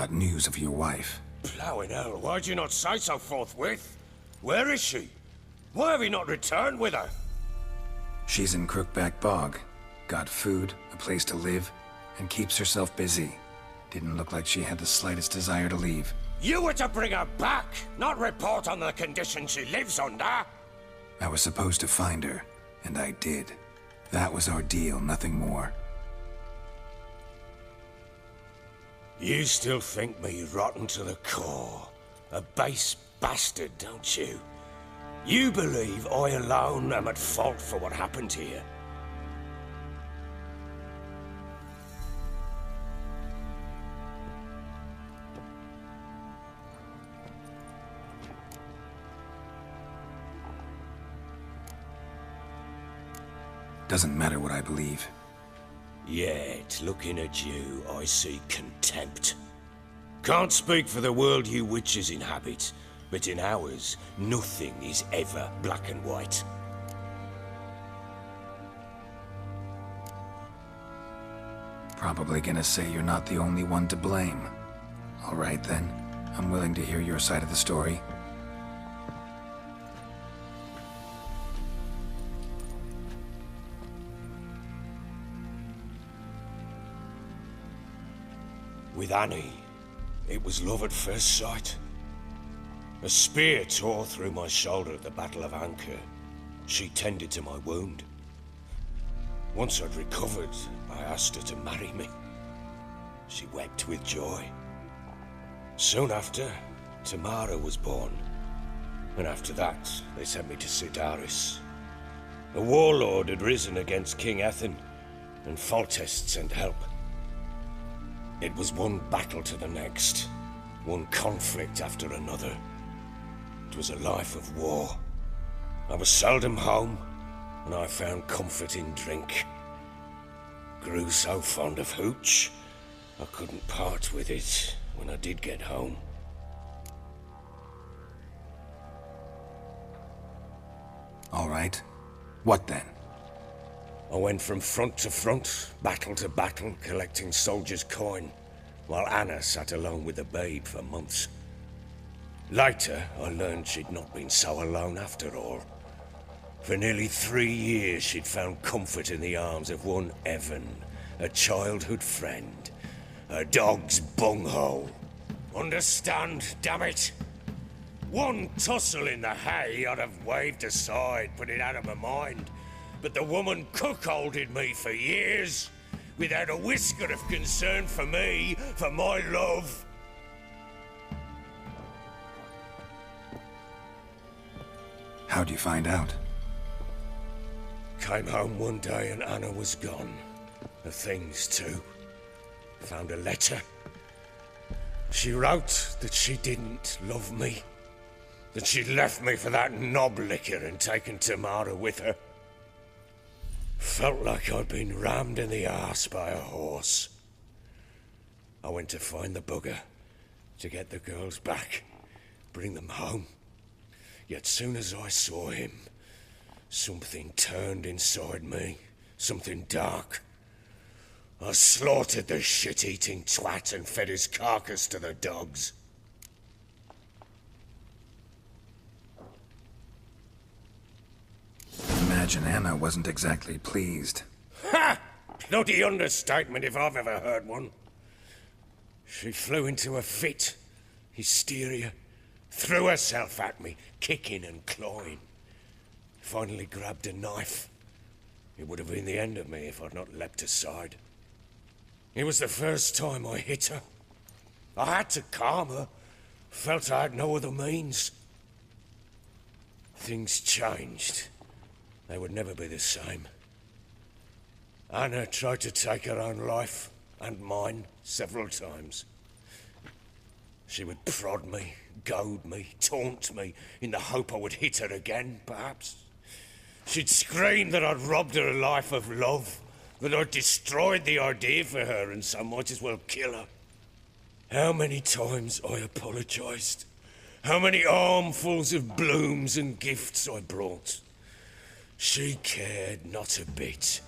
got news of your wife. Plowing hell, why'd you not say so forthwith? Where is she? Why have you not returned with her? She's in Crookback Bog. Got food, a place to live, and keeps herself busy. Didn't look like she had the slightest desire to leave. You were to bring her back, not report on the conditions she lives under. I was supposed to find her, and I did. That was our deal, nothing more. You still think me rotten to the core. A base bastard, don't you? You believe I alone am at fault for what happened here. Doesn't matter what I believe. Yet, looking at you, I see contempt. Can't speak for the world you witches inhabit, but in ours, nothing is ever black and white. Probably gonna say you're not the only one to blame. All right then, I'm willing to hear your side of the story. With Annie, it was love at first sight. A spear tore through my shoulder at the Battle of Anchor. She tended to my wound. Once I'd recovered, I asked her to marry me. She wept with joy. Soon after, Tamara was born. And after that, they sent me to Sidaris. A warlord had risen against King Ethan, and Foltest sent help. It was one battle to the next, one conflict after another. It was a life of war. I was seldom home, and I found comfort in drink. Grew so fond of hooch, I couldn't part with it when I did get home. All right. What then? I went from front to front, battle to battle, collecting soldiers' coin, while Anna sat alone with the babe for months. Later, I learned she'd not been so alone after all. For nearly 3 years, she'd found comfort in the arms of one Evan, a childhood friend, a dog's bunghole. Understand, damn it? One tussle in the hay I'd have waved aside, put it out of my mind. But the woman cuckolded me for years, without a whisker of concern for me, for my love. How'd you find out? Came home one day and Anna was gone. Her things too. Found a letter. She wrote that she didn't love me. That she'd left me for that knob licker and taken Tamara with her. Felt like I'd been rammed in the arse by a horse. I went to find the bugger, to get the girls back, bring them home. Yet soon as I saw him, something turned inside me, something dark. I slaughtered the shit-eating twat and fed his carcass to the dogs. Imagine Anna wasn't exactly pleased. Ha! Bloody understatement if I've ever heard one. She flew into a fit, hysteria, threw herself at me, kicking and clawing. Finally grabbed a knife. It would have been the end of me if I'd not leapt aside. It was the first time I hit her. I had to calm her. Felt I had no other means. Things changed. They would never be the same. Anna tried to take her own life, and mine, several times. She would prod me, goad me, taunt me, in the hope I would hit her again, perhaps. She'd scream that I'd robbed her life of love, that I'd destroyed the idea for her, and so might as well kill her. How many times I apologized. How many armfuls of blooms and gifts I brought. She cared not a bit.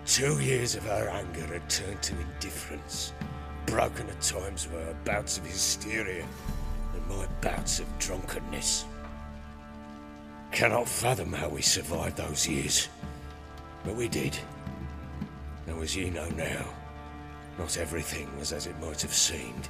2 years of her anger had turned to indifference. broken at times were her bouts of hysteria and my bouts of drunkenness. Cannot fathom how we survived those years, but we did. Though as you know now, not everything was as it might have seemed.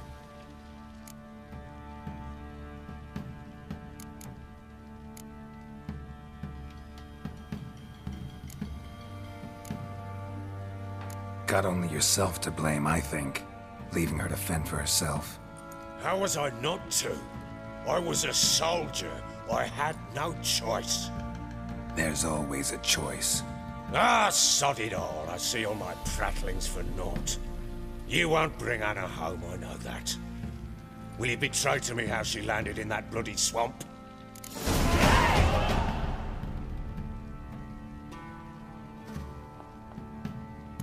Got only yourself to blame, I think. Leaving her to fend for herself. How was I not to? I was a soldier. I had no choice. There's always a choice. Ah, sod it all. I see all my prattlings for naught. You won't bring Anna home, I know that. Will you betray to me how she landed in that bloody swamp?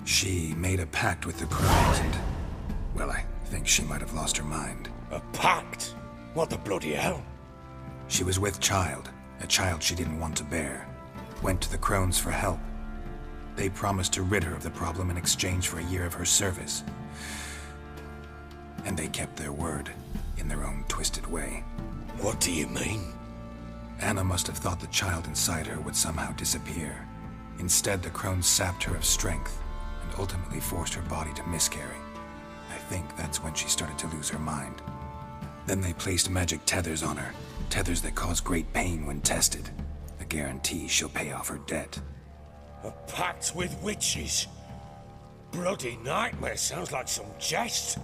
She made a pact with the crows and... well, I think she might have lost her mind. A pact? What the bloody hell? She was with child, a child she didn't want to bear. Went to the crones for help. They promised to rid her of the problem in exchange for a year of her service. And they kept their word, in their own twisted way. What do you mean? Anna must have thought the child inside her would somehow disappear. Instead, the crones sapped her of strength, and ultimately forced her body to miscarry. I think that's when she started to lose her mind. Then they placed magic tethers on her, tethers that cause great pain when tested. A guarantee she'll pay off her debt. A pact with witches? Bloody nightmare, sounds like some jest.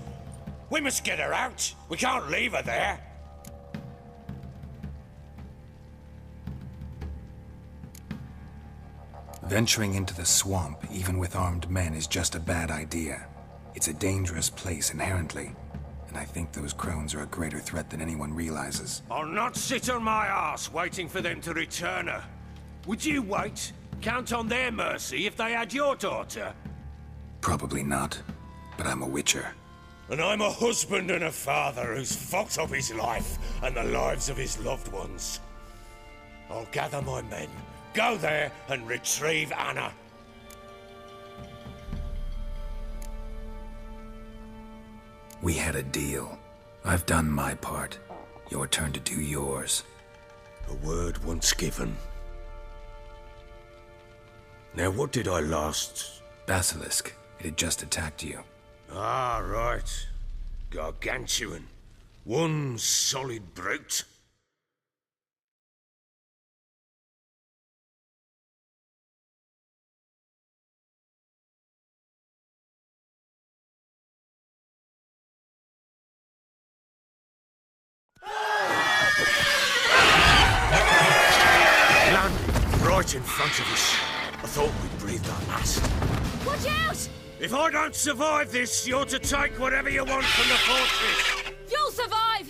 We must get her out. We can't leave her there. Venturing into the swamp, even with armed men, is just a bad idea. It's a dangerous place inherently, and I think those crones are a greater threat than anyone realizes. I'll not sit on my arse waiting for them to return her. Would you wait? Count on their mercy if they had your daughter? Probably not, but I'm a witcher. And I'm a husband and a father who's fucked up his life and the lives of his loved ones. I'll gather my men, go there and retrieve Anna. We had a deal. I've done my part. Your turn to do yours. A word once given. Now what did I last... Basilisk. It had just attacked you. Ah, right. Gargantuan. One solid brute. Landed right in front of us. I thought we'd breathed our last. Watch out! If I don't survive this, you're to take whatever you want from the fortress. You'll survive!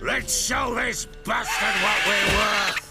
Let's show this bastard what we're worth.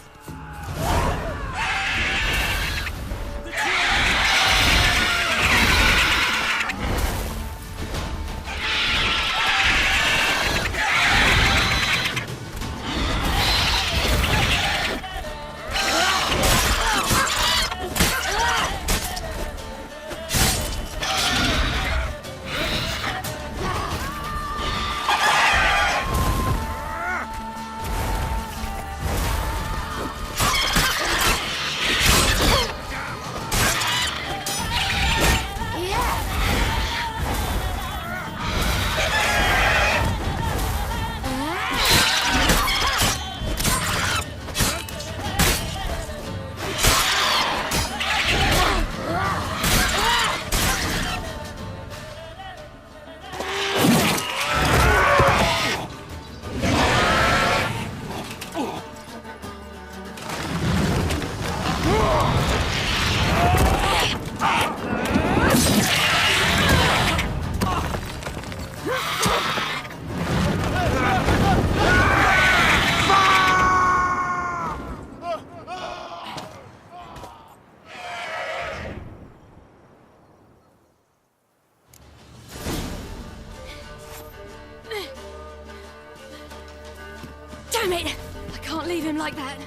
Damn it! I can't leave him like that.